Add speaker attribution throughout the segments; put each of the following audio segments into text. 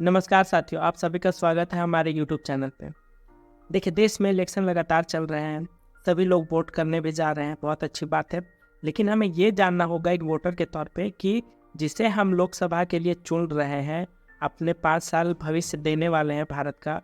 Speaker 1: नमस्कार साथियों, आप सभी का स्वागत है हमारे यूट्यूब चैनल पे। देखिए, देश में इलेक्शन लगातार चल रहे हैं, सभी लोग वोट करने भी जा रहे हैं, बहुत अच्छी बात है। लेकिन हमें ये जानना होगा एक वोटर के तौर पे कि जिसे हम लोकसभा के लिए चुन रहे हैं, अपने 5 साल भविष्य देने वाले हैं भारत का,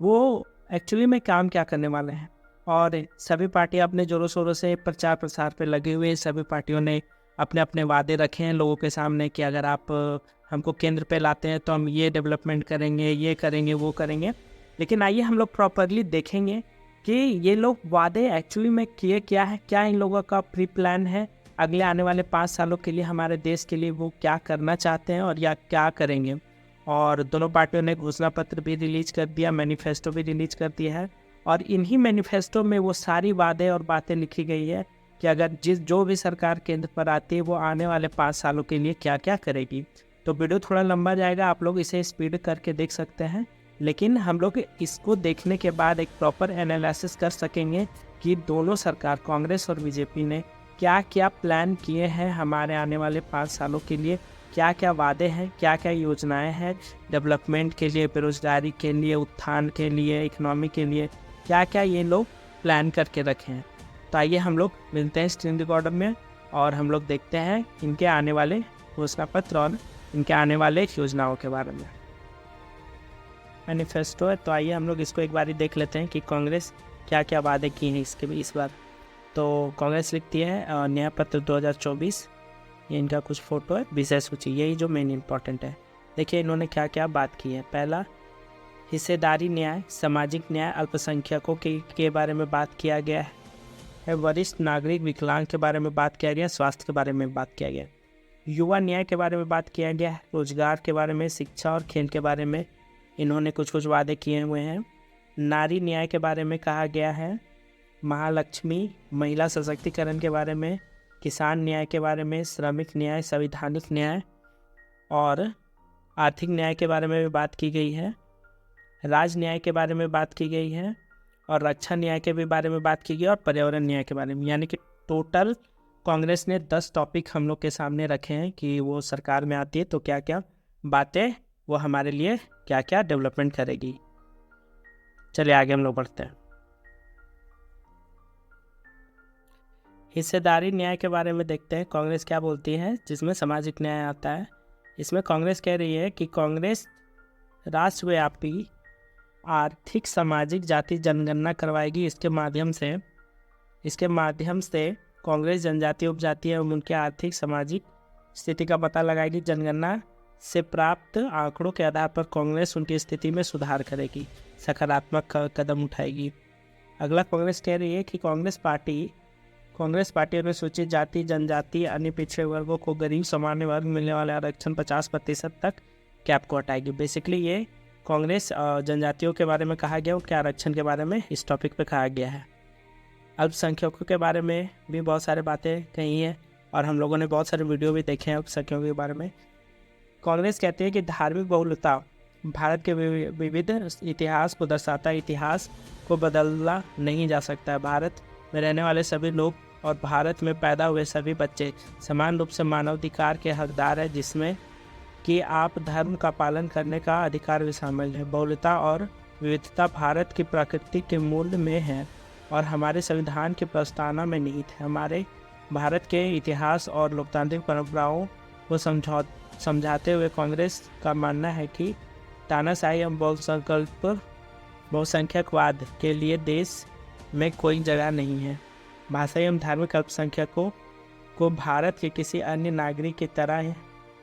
Speaker 1: वो एक्चुअली में काम क्या करने वाले हैं। और सभी पार्टियाँ अपने ज़ोरों-शोरों से प्रचार-प्रसार पे लगे हुए हैं। सभी पार्टियों ने अपने-अपने वादे रखे हैं लोगों के सामने कि अगर आप हमको केंद्र पे लाते हैं तो हम ये डेवलपमेंट करेंगे, ये करेंगे, वो करेंगे। लेकिन आइए हम लोग प्रॉपरली देखेंगे कि ये लोग वादे एक्चुअली में किए क्या है, क्या इन लोगों का प्री प्लान है, अगले आने वाले 5 सालों के लिए हमारे देश के लिए वो क्या करना चाहते हैं और या क्या करेंगे। और दोनों पार्टियों ने घोषणा पत्र भी रिलीज़ कर दिया, मैनिफेस्टो भी रिलीज़ कर दिया है और इन्हीं मैनिफेस्टो में वो सारी वादे और बातें लिखी गई है कि अगर जो भी सरकार केंद्र पर आती है, वो आने वाले 5 सालों के लिए क्या-क्या करेगी। तो वीडियो थोड़ा लंबा जाएगा, आप लोग इसे स्पीड करके देख सकते हैं। लेकिन हम लोग इसको देखने के बाद एक प्रॉपर एनालिसिस कर सकेंगे कि दोनों सरकार कांग्रेस और बीजेपी ने क्या-क्या प्लान किए हैं हमारे आने वाले 5 सालों के लिए, क्या-क्या वादे हैं, क्या-क्या योजनाएं हैं डेवलपमेंट के लिए, बेरोजगारी के लिए, उत्थान के लिए, इकोनॉमी के लिए, क्या-क्या ये लोग प्लान करके रखे हैं। तो आइए हम लोग मिलते हैं स्क्रीन रिकॉर्डर में और हम लोग देखते हैं इनके आने वाले घोषणा पत्र और इनके आने वाले योजनाओं के बारे में। मैनिफेस्टो है, तो आइए हम लोग इसको एक बारी देख लेते हैं कि कांग्रेस क्या क्या वादे किए हैं इसके भी इस बार। तो कांग्रेस लिखती है न्याय पत्र 2024, ये इनका कुछ फोटो है, विषय सूची, यही जो मेन इंपॉर्टेंट है। देखिए इन्होंने क्या क्या बात की है। पहला, हिस्सेदारी न्याय, सामाजिक न्याय, अल्पसंख्यकों के बारे में बात किया गया है। वरिष्ठ नागरिक, विकलांग के बारे में बात किया गया, स्वास्थ्य के बारे में बात किया गया, युवा न्याय के बारे में बात किया गया है, रोजगार के बारे में, शिक्षा और खेल के बारे में इन्होंने कुछ कुछ वादे किए हुए हैं। नारी न्याय के बारे में कहा गया है, महालक्ष्मी, महिला सशक्तिकरण के बारे में, किसान न्याय के बारे में, श्रमिक न्याय, संवैधानिक न्याय और आर्थिक न्याय के बारे में भी बात की गई है। राज न्याय के बारे में बात की गई है और रक्षा न्याय के भी बारे में बात की गई और पर्यावरण न्याय के बारे में। यानी कि टोटल कांग्रेस ने 10 टॉपिक हम लोग के सामने रखे हैं कि वो सरकार में आती है तो क्या क्या बातें वो हमारे लिए क्या क्या डेवलपमेंट करेगी। चलिए आगे हम लोग बढ़ते हैं। हिस्सेदारी न्याय के बारे में देखते हैं कांग्रेस क्या बोलती है, जिसमें सामाजिक न्याय आता है। इसमें कांग्रेस कह रही है कि कांग्रेस राष्ट्रव्यापी आर्थिक, सामाजिक, जाति जनगणना करवाएगी। इसके माध्यम से कांग्रेस जनजातीय, उपजाति एवं उनके आर्थिक, सामाजिक स्थिति का पता लगाएगी। जनगणना से प्राप्त आंकड़ों के आधार पर कांग्रेस उनकी स्थिति में सुधार करेगी, सकारात्मक कदम उठाएगी। अगला कांग्रेस कह रही है कि कांग्रेस पार्टी अनुसूचित जाति, जनजाति, अन्य पिछड़े वर्गों को गरीब सामान्य वर्ग मिलने वाले आरक्षण 50% तक कैप को हटाएगी। बेसिकली ये कांग्रेस जनजातियों के बारे में कहा गया, उनके आरक्षण के बारे में इस टॉपिक पे कहा गया है। अल्पसंख्यकों के बारे में भी बहुत सारी बातें कही हैं और हम लोगों ने बहुत सारे वीडियो भी देखे हैं अल्पसंख्यकों के बारे में। कांग्रेस कहती है कि धार्मिक बहुलता भारत के विविध इतिहास को दर्शाता है, इतिहास को बदलना नहीं जा सकता है। भारत में रहने वाले सभी लोग और भारत में पैदा हुए सभी बच्चे समान रूप से मानवाधिकार के हकदार हैं, जिसमें कि आप धर्म का पालन करने का अधिकार भी शामिल है। बहुलता और विविधता भारत की प्रकृति के मूल में है और हमारे संविधान की प्रस्तावना में निहित है। हमारे भारत के इतिहास और लोकतांत्रिक परंपराओं को समझाते हुए कांग्रेस का मानना है कि तानाशाही एवं बहुसंख्यकवाद के लिए देश में कोई जगह नहीं है। भाषाई एवं धार्मिक अल्पसंख्यकों को भारत के किसी अन्य नागरिक की तरह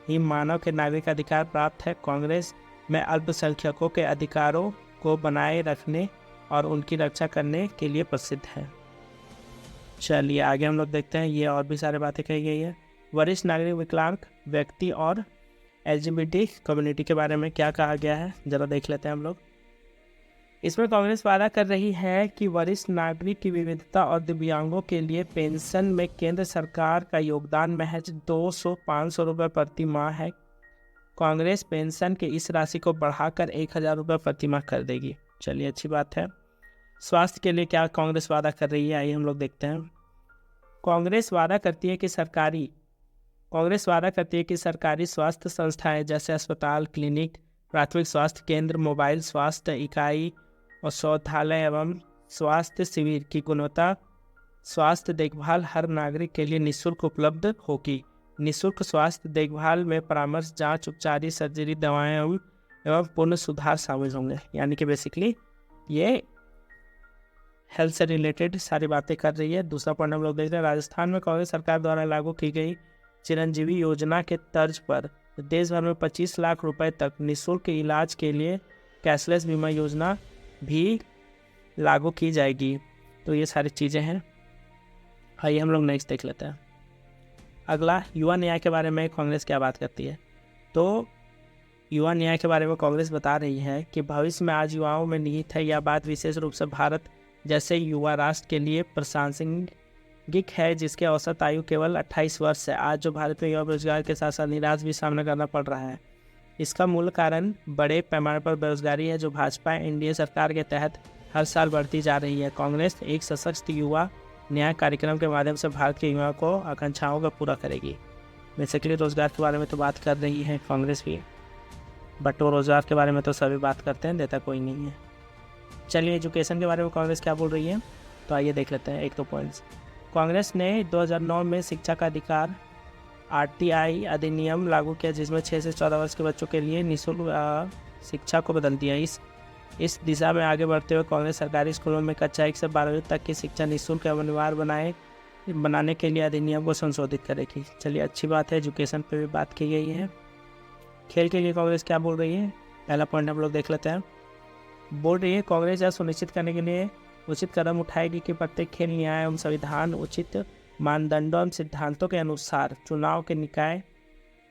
Speaker 1: ही मानव के नागरिक अधिकार प्राप्त है। कांग्रेस में अल्पसंख्यकों के अधिकारों को बनाए रखने और उनकी रक्षा करने के लिए प्रसिद्ध है। चलिए आगे हम लोग देखते हैं, ये और भी सारी बातें कही गई है। वरिष्ठ नागरिक, विकलांग व्यक्ति और LGBT कम्युनिटी के बारे में क्या कहा गया है, ज़रा देख लेते हैं हम लोग। इसमें कांग्रेस वादा कर रही है कि वरिष्ठ नागरिक की विविधता और दिव्यांगों के लिए पेंशन में केंद्र सरकार का योगदान महज 200-500 रुपये प्रति माह है। कांग्रेस पेंशन के इस राशि को बढ़ाकर 1000 रुपये प्रति माह कर देगी। चलिए अच्छी बात है। स्वास्थ्य के लिए क्या कांग्रेस वादा कर रही है, आइए हम लोग देखते हैं। कांग्रेस वादा करती है कि सरकारी स्वास्थ्य संस्थाएं जैसे अस्पताल, क्लिनिक, प्राथमिक स्वास्थ्य केंद्र, मोबाइल स्वास्थ्य इकाई और शौचालय एवं स्वास्थ्य शिविर की गुणवत्ता स्वास्थ्य देखभाल हर नागरिक के लिए निःशुल्क उपलब्ध होगी। निःशुल्क स्वास्थ्य देखभाल में परामर्श, जांच, उपचारिक, सर्जरी, दवाएं एवं पूर्ण सुधार शामिल होंगे। यानी कि बेसिकली ये हेल्थ से रिलेटेड सारी बातें कर रही है। दूसरा पॉइंट हम लोग देख रहे हैं, राजस्थान में कांग्रेस सरकार द्वारा लागू की गई चिरंजीवी योजना के तर्ज पर देश भर में 25 लाख रुपए तक निःशुल्क इलाज के लिए कैशलेस बीमा योजना भी लागू की जाएगी। तो ये सारी चीज़ें हैं। आइए हम लोग नेक्स्ट देख लेते हैं। अगला, युवा न्याय के बारे में कांग्रेस क्या बात करती है। तो युवा न्याय के बारे में कांग्रेस बता रही है कि भविष्य में आज युवाओं में निहित है। यह बात विशेष रूप से भारत जैसे युवा राष्ट्र के लिए प्रासंगिक है, जिसके औसत आयु केवल 28 वर्ष है। आज जो भारत में युवा बेरोजगार के साथ साथ निराश भी सामना करना पड़ रहा है। इसका मूल कारण बड़े पैमाने पर बेरोजगारी है, जो भाजपा एनडीए सरकार के तहत हर साल बढ़ती जा रही है। कांग्रेस एक सशक्त युवा न्याय कार्यक्रम के माध्यम से भारत के युवाओं को आकांक्षाओं का पूरा करेगी। बेसिकली रोजगार के बारे में तो बात कर रही है कांग्रेस भी, बट वो रोजगार के बारे में तो सभी बात करते हैं, देता कोई नहीं है। चलिए एजुकेशन के बारे में कांग्रेस क्या बोल रही है, तो आइए देख लेते हैं एक दो पॉइंट्स। कांग्रेस ने 2009 में शिक्षा का अधिकार आरटीआई अधिनियम लागू किया, जिसमें 6 से 14 वर्ष के बच्चों के लिए निःशुल्क शिक्षा को बदल दिया। इस दिशा में आगे बढ़ते हुए कांग्रेस सरकारी स्कूलों में कक्षा 1 से 12वीं तक की शिक्षा निःशुल्क एवं अनिवार्य बनाने के लिए अधिनियम को संशोधित करेगी। चलिए अच्छी बात है, एजुकेशन पे भी बात की गई है। खेल के लिए कांग्रेस क्या बोल रही है, पहला पॉइंट हम लोग देख लेते हैं। बोल रही है कांग्रेस यह सुनिश्चित करने के लिए उचित कदम उठाएगी कि प्रत्येक खेल न्याय एवं संविधान उचित मानदंडों एवं सिद्धांतों के अनुसार चुनाव के निकाय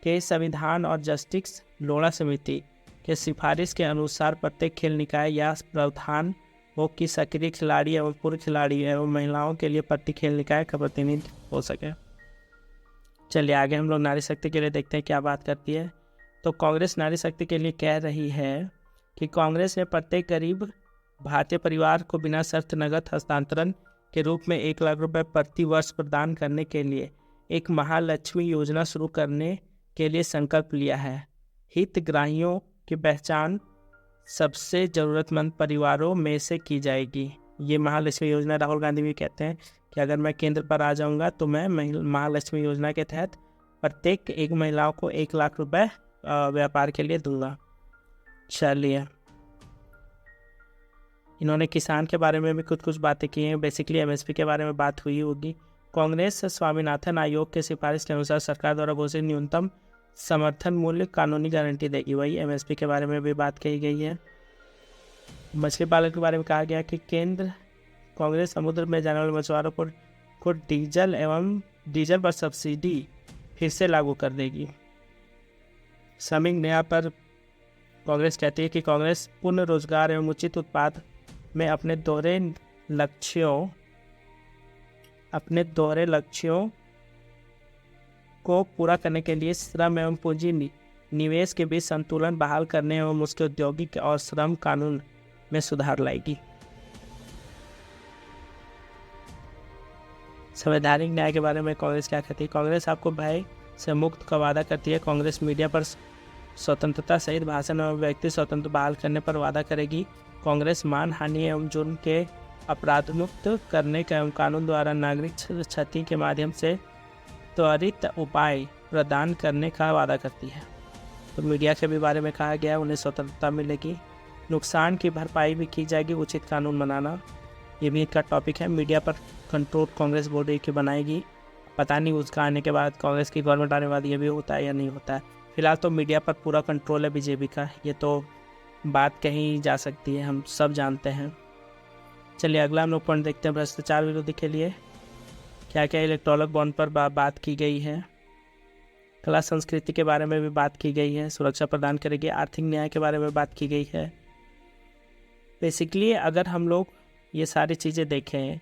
Speaker 1: के संविधान और जस्टिस लोढ़ा समिति के सिफारिश के अनुसार प्रत्येक खेल निकाय या प्रावधान हो कि सक्रिय खिलाड़ी एवं पूर्व खिलाड़ी एवं महिलाओं के लिए प्रति खेल निकाय का प्रतिनिधि हो सके। चलिए आगे हम लोग नारी शक्ति के लिए देखते हैं क्या बात करती है। तो कांग्रेस नारी शक्ति के लिए कह रही है कि कांग्रेस ने प्रत्येक गरीब भारतीय परिवार को बिना शर्त नगद हस्तांतरण के रूप में 1 लाख रुपए प्रति वर्ष प्रदान करने के लिए एक महालक्ष्मी योजना शुरू करने के लिए संकल्प लिया है। हितग्राहियों की पहचान सबसे ज़रूरतमंद परिवारों में से की जाएगी। ये महालक्ष्मी योजना राहुल गांधी भी कहते हैं कि अगर मैं केंद्र पर आ जाऊंगा तो मैं महालक्ष्मी योजना के तहत प्रत्येक एक महिलाओं को 1 लाख रुपए व्यापार के लिए दूंगा। चलिए इन्होंने किसान के बारे में भी कुछ बातें की हैं। बेसिकली एमएसपी के बारे में बात हुई होगी। कांग्रेस स्वामीनाथन आयोग के सिफारिश के अनुसार सरकार द्वारा घोषित न्यूनतम समर्थन मूल्य कानूनी गारंटी देगी। वही एमएसपी के बारे में भी बात कही गई है। मछली पालन के बारे में कहा गया कि केंद्र कांग्रेस समुद्र में जाने वाले मछुआरों को डीजल पर सब्सिडी फिर से लागू कर देगी। श्रमिक न्याय पर कांग्रेस कहती है कि कांग्रेस पूर्ण रोजगार एवं उचित उत्पाद में अपने दोहरे लक्ष्यों को पूरा करने के लिए श्रम एवं पूंजी निवेश के बीच संतुलन बहाल करने एवं उसके औद्योगिक और श्रम कानून में सुधार लाएगी। संवैधानिक न्याय के बारे में कांग्रेस क्या कहती है। कांग्रेस आपको भय से मुक्त का वादा करती है। कांग्रेस मीडिया पर स्वतंत्रता सहित भाषण एवं व्यक्ति स्वतंत्र बहाल करने पर वादा करेगी। कांग्रेस मानहानि एवं जुर्म के अपराधमुक्त करने का एवं कानून द्वारा नागरिक क्षति के माध्यम से त्वरित उपाय प्रदान करने का वादा करती है। तो मीडिया के भी बारे में कहा गया है, उन्हें स्वतंत्रता मिलेगी। नुकसान की भरपाई भी की जाएगी, उचित कानून बनाना ये भी इनका टॉपिक है। मीडिया पर कंट्रोल कांग्रेस बोल रही की बनाएगी। पता नहीं उसका आने के बाद कांग्रेस की गवर्नमेंट आने के बाद ये भी होता है या नहीं होता है। फिलहाल तो मीडिया पर पूरा कंट्रोल है बीजेपी का, ये तो बात कहीं जा सकती है, हम सब जानते हैं। चलिए अगला हम लोग पॉइंट देखते हैं। भ्रष्टाचार विरोधी के लिए क्या क्या इलेक्टोरल बॉन्ड पर बात की गई है। कला संस्कृति के बारे में भी बात की गई है, सुरक्षा प्रदान करेगी। आर्थिक न्याय के बारे में बात की गई है। बेसिकली अगर हम लोग ये सारी चीज़ें देखें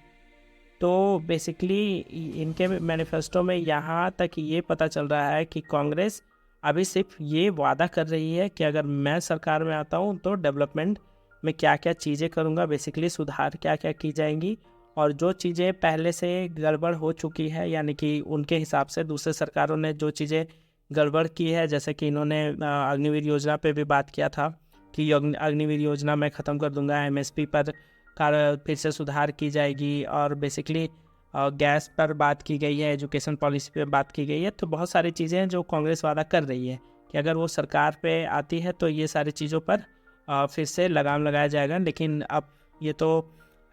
Speaker 1: तो बेसिकली इनके मैनिफेस्टो में यहाँ तक ये पता चल रहा है कि कांग्रेस अभी सिर्फ ये वादा कर रही है कि अगर मैं सरकार में आता हूँ तो डेवलपमेंट में क्या क्या चीज़ें करूँगा, बेसिकली सुधार क्या क्या की जाएंगी, और जो चीज़ें पहले से गड़बड़ हो चुकी है यानी कि उनके हिसाब से दूसरे सरकारों ने जो चीज़ें गड़बड़ की है। जैसे कि इन्होंने अग्निवीर योजना पे भी बात किया था कि अग्निवीर योजना मैं ख़त्म कर दूंगा, एमएसपी पर फिर से सुधार की जाएगी, और बेसिकली गैस पर बात की गई है, एजुकेशन पॉलिसी पे बात की गई है। तो बहुत सारी चीज़ें हैं जो कांग्रेस वादा कर रही है कि अगर वो सरकार पे आती है तो ये सारी चीज़ों पर फिर से लगाम लगाया जाएगा। लेकिन अब ये तो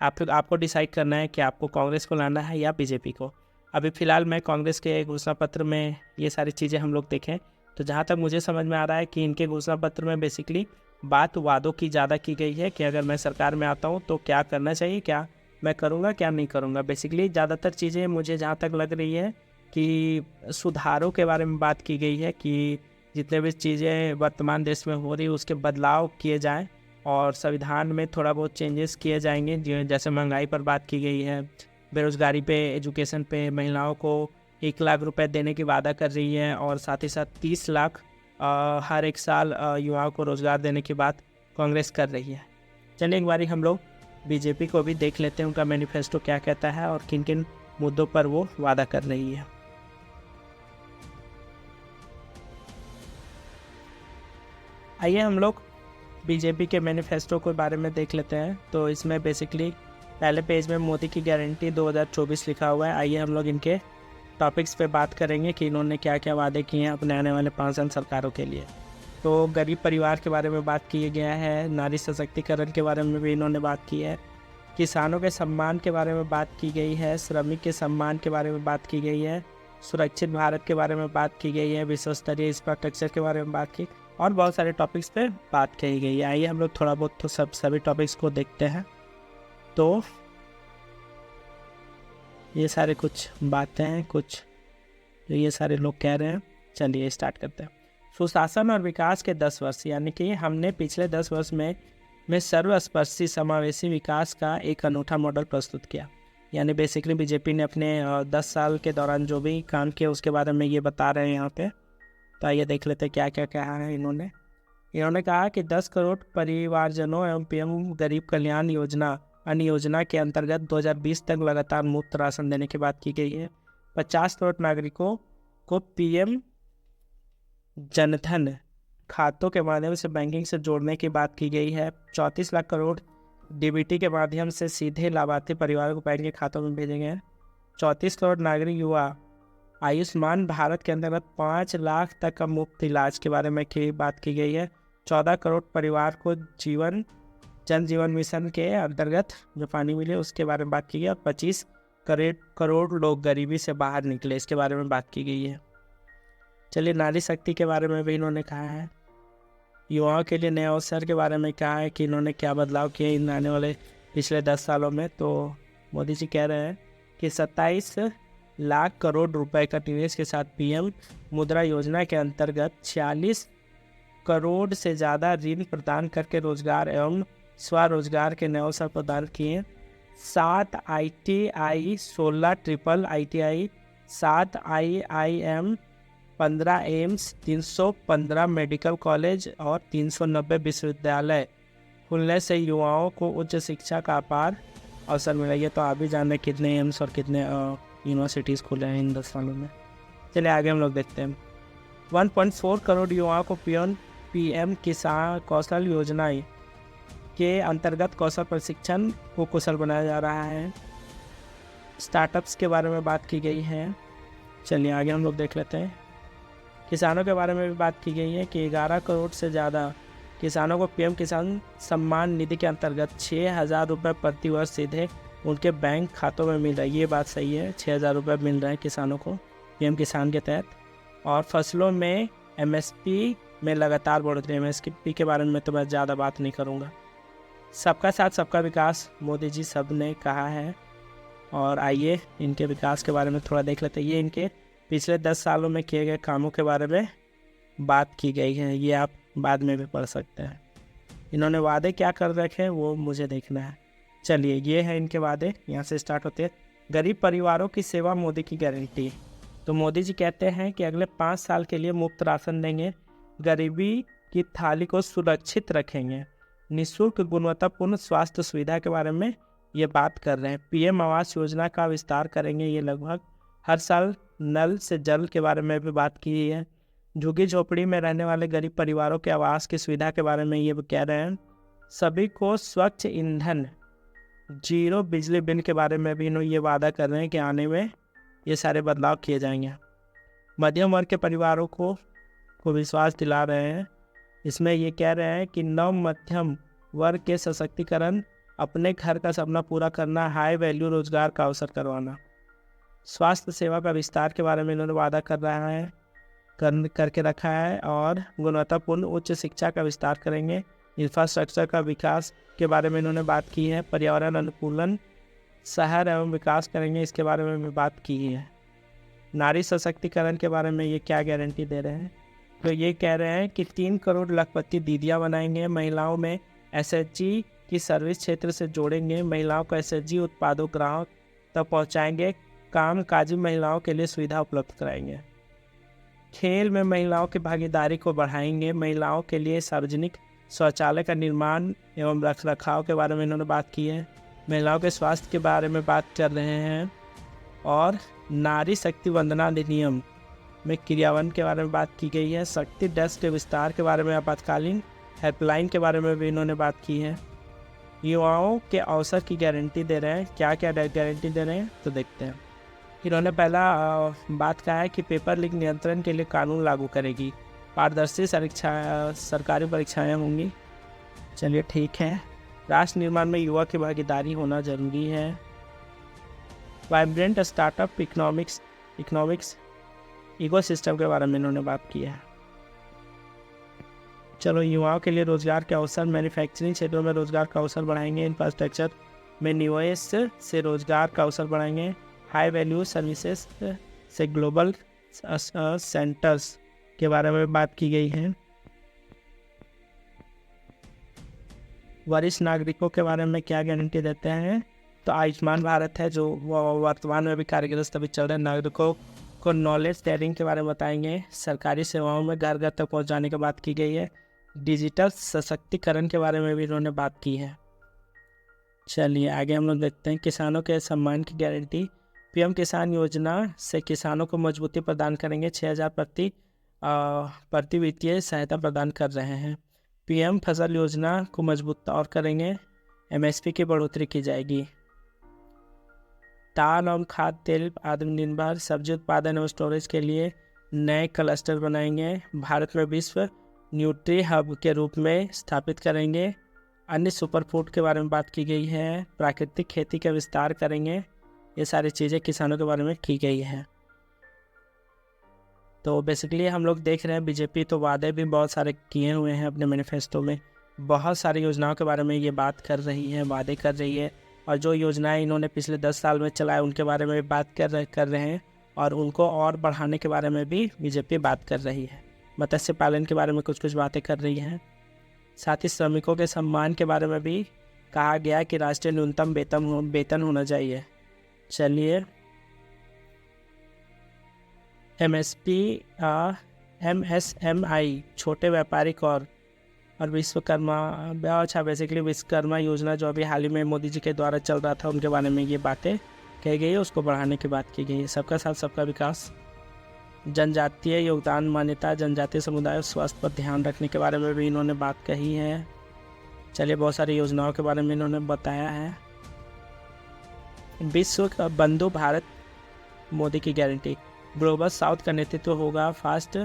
Speaker 1: आपको डिसाइड करना है कि आपको कांग्रेस को लाना है या बीजेपी को। अभी फ़िलहाल मैं कांग्रेस के घोषणा पत्र में ये सारी चीज़ें हम लोग देखें तो जहाँ तक मुझे समझ में आ रहा है कि इनके घोषणा पत्र में बेसिकली बात वादों की ज़्यादा की गई है कि अगर मैं सरकार में आता हूँ तो क्या करना चाहिए, क्या मैं करूँगा, क्या नहीं करूँगा। बेसिकली ज़्यादातर चीज़ें मुझे जहाँ तक लग रही है कि सुधारों के बारे में बात की गई है कि जितने भी चीज़ें वर्तमान देश में हो रही उसके बदलाव किए जाएँ और संविधान में थोड़ा बहुत चेंजेस किए जाएंगे। जैसे महंगाई पर बात की गई है, बेरोज़गारी पे, एजुकेशन पे, महिलाओं को 1 लाख रुपए देने की वादा कर रही है, और साथ ही साथ 30 लाख हर एक साल युवाओं को रोज़गार देने की बात कांग्रेस कर रही है। चलिए एक बारी हम लोग बीजेपी को भी देख लेते हैं, उनका मैनिफेस्टो क्या कहता है और किन किन मुद्दों पर वो वादा कर रही है। आइए हम लोग बीजेपी के मैनिफेस्टो के बारे में देख लेते हैं। तो इसमें बेसिकली पहले पेज में मोदी की गारंटी 2024 लिखा हुआ है। आइए हम लोग इनके टॉपिक्स पे बात करेंगे कि इन्होंने क्या क्या वादे किए हैं अपने आने वाले 5 साल सरकारों के लिए। तो गरीब परिवार के बारे में बात की गया है, नारी सशक्तिकरण के बारे में भी इन्होंने बात की है, किसानों के सम्मान के बारे में बात की गई है, श्रमिक के सम्मान के बारे में बात की गई है, सुरक्षित भारत के बारे में बात की गई है, विश्व स्तरीय इंफ्रास्ट्रक्चर के बारे में बात की, और बहुत सारे टॉपिक्स पे बात कही गई है। आइए हम लोग थोड़ा बहुत तो सभी टॉपिक्स को देखते हैं। तो ये सारे कुछ बातें हैं, कुछ जो ये सारे लोग कह रहे हैं। चलिए स्टार्ट करते हैं। सुशासन और विकास के 10 वर्ष, यानी कि हमने पिछले 10 वर्ष में सर्वस्पर्शी समावेशी विकास का एक अनूठा मॉडल प्रस्तुत किया। यानी बेसिकली बीजेपी ने अपने 10 साल के दौरान जो भी काम किया उसके बारे में ये बता रहे हैं यहाँ पे। तो आइए देख लेते हैं क्या क्या कहा है इन्होंने कहा कि 10 करोड़ परिवारजनों एवं पीएम गरीब कल्याण योजना अन्य योजना के अंतर्गत 2020 तक लगातार मुफ्त राशन देने की बात की गई है। 50 करोड़ नागरिकों को पीएम जनधन खातों के माध्यम से बैंकिंग से जोड़ने की बात की गई है। 34 लाख करोड़ डीबीटी के माध्यम से सीधे लाभार्थी परिवारों को बैंक के खातों में भेजे गए हैं। 34 करोड़ नागरिक युवा आयुष्मान भारत के अंतर्गत 5 लाख तक का मुफ्त इलाज के बारे में की बात की गई है। 14 करोड़ परिवार को जन जीवन मिशन के अंतर्गत जो पानी मिले उसके बारे में बात की गई है। और 25 करोड़ लोग गरीबी से बाहर निकले, इसके बारे में बात की गई है। चलिए नारी शक्ति के बारे में भी इन्होंने कहा है। युवाओं के लिए नए अवसर के बारे में कहा है कि इन्होंने क्या बदलाव किए इन आने वाले पिछले 10 सालों में। तो मोदी जी कह रहे हैं कि 27 लाख करोड़ रुपए का निवेश के साथ पीएम मुद्रा योजना के अंतर्गत 46 करोड़ से ज़्यादा ऋण प्रदान करके रोजगार एवं स्वरोजगार के नए अवसर प्रदान किए। 7 ITI, 16 triple ITI, 7 IIM, 15 AIIMS, 315 medical college और 390 विश्वविद्यालय खुलने से युवाओं को उच्च शिक्षा का अपार अवसर मिलेगा। तो आप भी जाने कितने एम्स और कितने यूनिवर्सिटीज़ खुले हैं इन 10 सालों में। चलिए आगे हम लोग देखते हैं। 1.4 करोड़ युवाओं को पीएम किसान कौशल योजना के अंतर्गत कौशल प्रशिक्षण को कुशल बनाया जा रहा है। स्टार्टअप्स के बारे में बात की गई है। चलिए आगे हम लोग देख लेते हैं। किसानों के बारे में भी बात की गई है कि 11 करोड़ से ज़्यादा किसानों को पीएम किसान सम्मान निधि के अंतर्गत 6,000 रुपये प्रति वर्ष सीधे उनके बैंक खातों में मिल रहा है। ये बात सही है, 6,000 रुपये मिल रहे हैं किसानों को पीएम किसान के तहत। और फसलों में एमएसपी में लगातार बढ़ोतरी। एमएसपी के बारे में तो मैं ज़्यादा बात नहीं करूँगा। सबका साथ सबका विकास मोदी जी सब ने कहा है। और आइए इनके विकास के बारे में थोड़ा देख लेते हैं। ये इनके पिछले 10 सालों में किए गए कामों के बारे में बात की गई है, ये आप बाद में भी पढ़ सकते हैं। इन्होंने वादे क्या कर रखे हैं वो मुझे देखना है। चलिए ये है इनके वादे, यहाँ से स्टार्ट होते हैं। गरीब परिवारों की सेवा मोदी की गारंटी। तो मोदी जी कहते हैं कि अगले 5 साल के लिए मुफ्त राशन देंगे, गरीबी की थाली को सुरक्षित रखेंगे, निःशुल्क गुणवत्तापूर्ण स्वास्थ्य सुविधा के बारे में ये बात कर रहे हैं। पीएम आवास योजना का विस्तार करेंगे, ये लगभग हर साल नल से जल के बारे में भी बात की है। झुग्गी झोपड़ी में रहने वाले गरीब परिवारों के आवास की सुविधा के बारे में ये कह रहे हैं। सभी को स्वच्छ ईंधन, जीरो बिजली बिल के बारे में भी इन्होंने ये वादा कर रहे हैं कि आने में ये सारे बदलाव किए जाएंगे। मध्यम वर्ग के परिवारों को विश्वास दिला रहे हैं। इसमें ये कह रहे हैं कि नव मध्यम वर्ग के सशक्तिकरण, अपने घर का सपना पूरा करना, हाई वैल्यू रोजगार का अवसर करवाना। स्वास्थ्य सेवा का विस्तार के बारे में इन्होंने वादा करके रखा है और गुणवत्तापूर्ण उच्च शिक्षा का विस्तार करेंगे। इंफ्रास्ट्रक्चर का विकास के बारे में इन्होंने बात की है। पर्यावरण अनुकूलन शहर एवं विकास करेंगे, इसके बारे में भी बात की है। नारी सशक्तिकरण के बारे में ये क्या गारंटी दे रहे हैं, तो ये कह रहे हैं कि 3 करोड़ लखपति दीदियाँ बनाएंगे। महिलाओं में एसएचजी की सर्विस क्षेत्र से जोड़ेंगे। महिलाओं को एसएचजी उत्पादों ग्राहक तक पहुँचाएंगे। कामकाजी महिलाओं के लिए सुविधा उपलब्ध कराएंगे। खेल में महिलाओं की भागीदारी को बढ़ाएंगे। महिलाओं के लिए सार्वजनिक शौचालय का निर्माण एवं रखरखाव के बारे में इन्होंने बात की है। महिलाओं के स्वास्थ्य के बारे में बात कर रहे हैं और नारी शक्ति वंदना अधिनियम में क्रियान्वयन के बारे में बात की गई है। शक्ति डेस्क के विस्तार के बारे में, आपातकालीन हेल्पलाइन के बारे में भी इन्होंने बात की है। युवाओं के अवसर की गारंटी दे रहे हैं। क्या क्या गारंटी दे रहे हैं तो देखते हैं। इन्होंने पहला बात कहा है कि पेपर लीक नियंत्रण के लिए कानून लागू करेगी। पारदर्शी सरकारी परीक्षाएं होंगी। चलिए ठीक है। राष्ट्र निर्माण में युवा की भागीदारी होना जरूरी है। वाइब्रेंट स्टार्टअप इकोनॉमिक्स इकोसिस्टम के बारे में इन्होंने बात की है। चलो, युवाओं के लिए रोजगार के अवसर, मैन्युफैक्चरिंग क्षेत्रों में रोजगार का अवसर बढ़ाएंगे। इंफ्रास्ट्रक्चर में निवेश से रोजगार का अवसर बढ़ाएंगे। हाई वैल्यू सर्विसेज से ग्लोबल सेंटर्स के बारे में बात की गई है। वरिष्ठ नागरिकों के बारे में क्या गारंटी देते हैं, तो आयुष्मान भारत है जो वर्तमान में भी कार्यग्रस्त अभी चल रहे हैं। नागरिकों को नॉलेज शेयरिंग के बारे में बताएंगे। सरकारी सेवाओं में घर घर तक पहुंचाने की बात की गई है। डिजिटल सशक्तिकरण के बारे में भी इन्होंने बात की है। चलिए आगे हम लोग देखते हैं। किसानों के सम्मान की गारंटी। पीएम किसान योजना से किसानों को मजबूती प्रदान करेंगे। 6,000 प्रति वित्तीय सहायता प्रदान कर रहे हैं। पीएम फसल योजना को मजबूत और करेंगे। एमएसपी की बढ़ोतरी की जाएगी। दाल और खाद्य तेल आत्मनिर्भर सब्जी उत्पादन और स्टोरेज के लिए नए क्लस्टर बनाएंगे। भारत में विश्व न्यूट्री हब के रूप में स्थापित करेंगे। अन्य सुपरफूड के बारे में बात की गई है। प्राकृतिक खेती का विस्तार करेंगे। ये सारी चीज़ें किसानों के बारे में की गई है। तो बेसिकली हम लोग देख रहे हैं बीजेपी तो वादे भी बहुत सारे किए हुए हैं अपने मैनिफेस्टो में। बहुत सारी योजनाओं के बारे में ये बात कर रही है, वादे कर रही है। और जो योजनाएं इन्होंने पिछले 10 साल में चलाए उनके बारे में बात कर रहे हैं और उनको और बढ़ाने के बारे में भी बीजेपी बात कर रही है। मत्स्य पालन के बारे में कुछ बातें कर रही है। साथ ही श्रमिकों के सम्मान के बारे में भी कहा गया कि राष्ट्रीय न्यूनतम वेतन होना चाहिए। चलिए, MSMI छोटे व्यापारिक और विश्वकर्मा, अच्छा बेसिकली विश्वकर्मा योजना जो अभी हाल ही में मोदी जी के द्वारा चल रहा था उनके बारे में ये बातें कही गई है, उसको बढ़ाने की बात की गई है। सबका साथ सबका विकास, जनजातीय योगदान मान्यता, जनजातीय समुदाय स्वास्थ्य पर ध्यान रखने के बारे में भी इन्होंने बात कही है। चलिए, बहुत सारी योजनाओं के बारे में इन्होंने बताया है। विश्व का बंधु भारत, मोदी की गारंटी। ग्लोबल साउथ का नेतृत्व होगा। फास्ट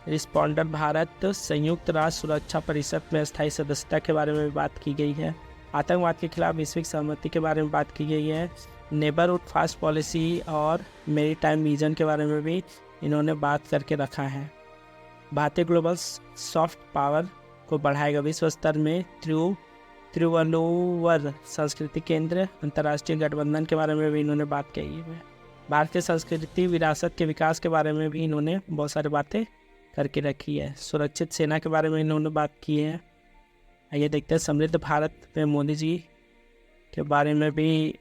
Speaker 1: रिस्पॉन्डर भारत, संयुक्त राष्ट्र सुरक्षा परिषद में स्थायी सदस्यता के बारे में बात की गई है। आतंकवाद के खिलाफ वैश्विक सहमति के बारे में बात की गई है। नेबरहुड फास्ट पॉलिसी और मैरीटाइम विजन के बारे में भी इन्होंने बात करके रखा है। भारतीय ग्लोबल सॉफ्ट पावर को बढ़ाएगा। विश्व स्तर में तिरुवल्लुवर संस्कृति केंद्र, अंतर्राष्ट्रीय गठबंधन के बारे में भी इन्होंने बात कही है। भारत के संस्कृति विरासत के विकास के बारे में भी इन्होंने बहुत सारी बातें करके रखी है। सुरक्षित सेना के बारे में इन्होंने बात की है। आइए देखते हैं समृद्ध भारत पे मोदी जी के बारे में भी।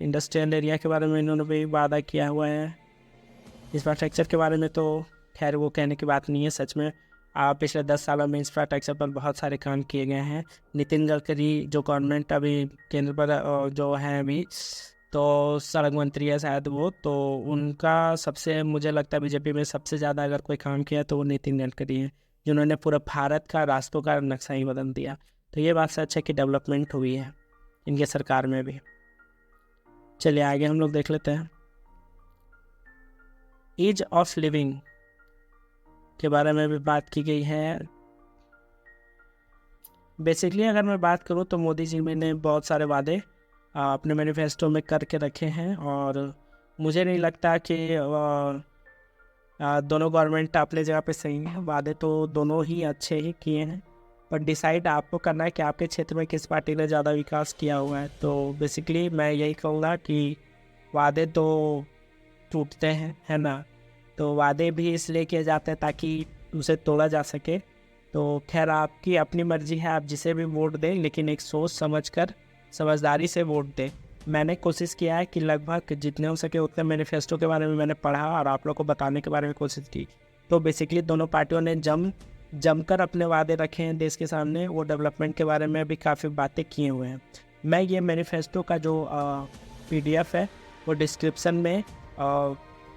Speaker 1: इंडस्ट्रियल एरिया के बारे में इन्होंने भी वादा किया हुआ है। इंफ्रास्ट्रक्चर के बारे में तो खैर वो कहने की बात नहीं है। सच में पिछले 10 सालों में इंफ्रास्ट्रक्चर पर बहुत सारे काम किए गए हैं। नितिन गडकरी जो गवर्नमेंट अभी केंद्र पर जो है अभी तो सड़क मंत्री है शायद वो, तो उनका सबसे मुझे लगता है बीजेपी में सबसे ज़्यादा अगर कोई काम किया तो वो नितिन गडकरी है, जिन्होंने पूरा भारत का रास्तों का नक्शा ही बदल दिया। तो ये बात सच है कि डेवलपमेंट हुई है इनके सरकार में भी। चलिए आगे हम लोग देख लेते हैं। ईज ऑफ लिविंग के बारे में भी बात की गई है। बेसिकली अगर मैं बात करूं तो मोदी जी ने बहुत सारे वादे अपने मैनिफेस्टो में करके रखे हैं, और मुझे नहीं लगता कि दोनों गवर्नमेंट अपने जगह पे सही है। वादे तो दोनों ही अच्छे ही किए हैं, पर डिसाइड आपको करना है कि आपके क्षेत्र में किस पार्टी ने ज़्यादा विकास किया हुआ है। तो बेसिकली मैं यही कहूँगा कि वादे तो टूटते हैं, है ना, तो वादे भी इसलिए किए जाते हैं ताकि उसे तोड़ा जा सके। तो खैर आपकी अपनी मर्जी है, आप जिसे भी वोट दें, लेकिन एक सोच समझकर समझदारी से वोट दें। मैंने कोशिश किया है कि लगभग जितने हो सके उतने मैनिफेस्टो के बारे में मैंने पढ़ा और आप लोग को बताने के बारे में कोशिश की। तो बेसिकली दोनों पार्टियों ने जमकर अपने वादे रखे हैं देश के सामने। वो डेवलपमेंट के बारे में भी काफ़ी बातें किए हुए हैं। मैं ये मैनिफेस्टो का जो PDF है वो डिस्क्रिप्शन में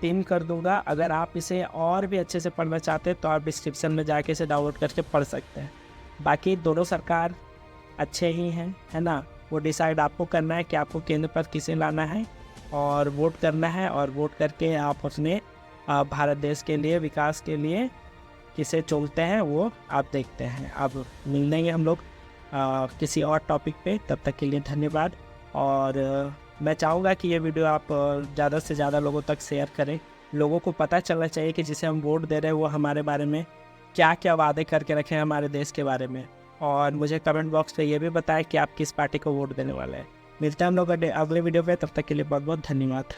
Speaker 1: पिन कर दूंगा। अगर आप इसे और भी अच्छे से पढ़ना चाहते हैं तो आप डिस्क्रिप्शन में जाके इसे डाउनलोड करके पढ़ सकते हैं। बाकी दोनों सरकार अच्छे ही हैं, है ना। वो डिसाइड आपको करना है कि आपको केंद्र पर किसे लाना है और वोट करना है, और वोट करके आप अपने भारत देश के लिए, विकास के लिए किसे चुनते हैं वो आप देखते हैं। अब मिल लेंगे हम लोग किसी और टॉपिक पे। तब तक के लिए धन्यवाद। और मैं चाहूँगा कि ये वीडियो आप ज़्यादा से ज़्यादा लोगों तक शेयर करें। लोगों को पता चलना चाहिए कि जिसे हम वोट दे रहे हैं वो हमारे बारे में क्या क्या वादे करके रखे हैं हमारे देश के बारे में। और मुझे कमेंट बॉक्स पे ये भी बताएं कि आप किस पार्टी को वोट देने वाले हैं। मिलते हैं हम लोग अगले वीडियो पे। तब तक के लिए बहुत बहुत धन्यवाद।